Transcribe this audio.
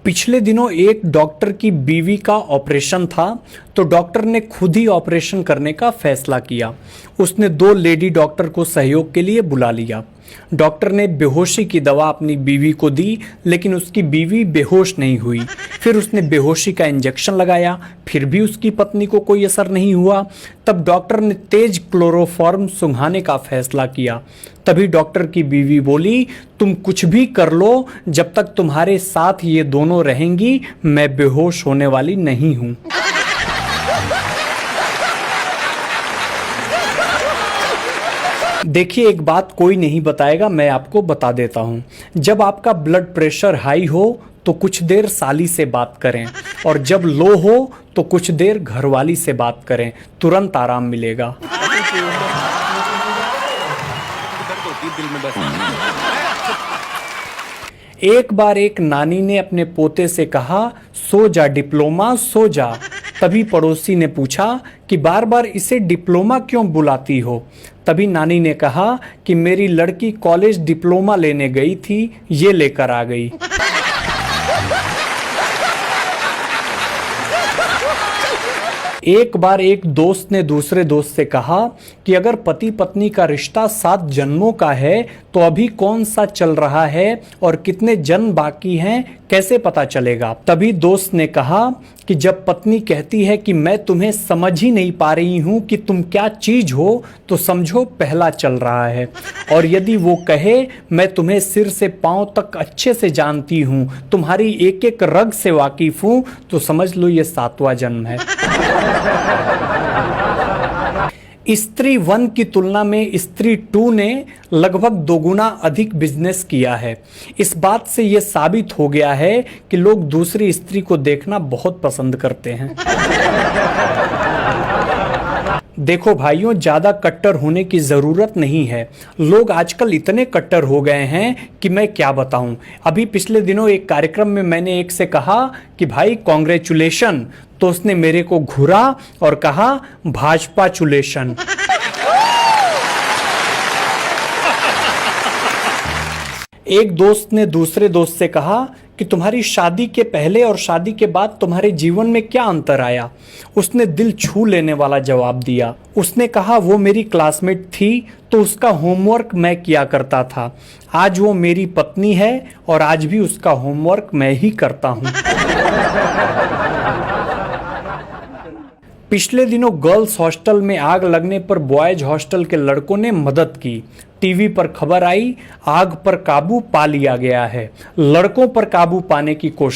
पिछले दिनों एक डॉक्टर की बीवी का ऑपरेशन था, तो डॉक्टर ने खुद ही ऑपरेशन करने का फैसला किया। उसने 2 लेडी डॉक्टर को सहयोग के लिए बुला लिया। डॉक्टर ने बेहोशी की दवा अपनी बीवी को दी, लेकिन उसकी बीवी बेहोश नहीं हुई। फिर उसने बेहोशी का इंजेक्शन लगाया, फिर भी उसकी पत्नी को कोई असर नहीं हुआ। तब डॉक्टर ने तेज क्लोरोफॉर्म सुंघाने का फैसला किया। तभी डॉक्टर की बीवी बोली, तुम कुछ भी कर लो, जब तक तुम्हारे साथ ये दोनों रहेंगी मैं बेहोश होने वाली नहीं हूं। देखिए, एक बात कोई नहीं बताएगा, मैं आपको बता देता हूं। जब आपका ब्लड प्रेशर हाई हो तो कुछ देर साली से बात करें, और जब लो हो तो कुछ देर घरवाली से बात करें, तुरंत आराम मिलेगा। एक बार एक नानी ने अपने पोते से कहा, सो जा डिप्लोमा सो जा। तभी पड़ोसी ने पूछा कि बार बार इसे डिप्लोमा क्यों बुलाती हो। तभी नानी ने कहा कि मेरी लड़की कॉलेज डिप्लोमा लेने गई थी, ये लेकर आ गई। एक बार एक दोस्त ने दूसरे दोस्त से कहा कि अगर पति पत्नी का रिश्ता 7 जन्मों का है तो अभी कौन सा चल रहा है और कितने जन्म बाकी हैं कैसे पता चलेगा। तभी दोस्त ने कहा कि जब पत्नी कहती है कि मैं तुम्हें समझ ही नहीं पा रही हूं कि तुम क्या चीज हो, तो समझो पहला चल रहा है। और यदि वो कहे मैं तुम्हें सिर से पांव तक अच्छे से जानती हूं, तुम्हारी एक एक रग से वाकिफ हूं, तो समझ लो ये 7वां जन्म है। स्त्री 1 की तुलना में स्त्री 2 ने लगभग 2 गुना अधिक बिजनेस किया है। इस बात से यह साबित हो गया है कि लोग दूसरी स्त्री को देखना बहुत पसंद करते हैं। देखो भाइयों, ज्यादा कट्टर होने की जरूरत नहीं है। लोग आजकल इतने कट्टर हो गए हैं कि मैं क्या बताऊं। अभी पिछले दिनों एक कार्यक्रम में मैंने एक से कहा कि भाई कांग्रेचुलेशन, तो उसने मेरे को घूरा और कहा भाजपा चुलेशन। एक दोस्त ने दूसरे दोस्त से कहा कि तुम्हारी शादी के पहले और शादी के बाद तुम्हारे जीवन में क्या अंतर आया। उसने दिल छू लेने वाला जवाब दिया। उसने कहा वो मेरी क्लासमेट थी तो उसका होमवर्क मैं किया करता था। आज वो मेरी पत्नी है और आज भी उसका होमवर्क मैं ही करता हूं। पिछले दिनों गर्ल्स हॉस्टल में आग लगने पर बॉयज हॉस्टल के लड़कों ने मदद की। टीवी पर खबर आई, आग पर काबू पा लिया गया है। लड़कों पर काबू पाने की कोशिश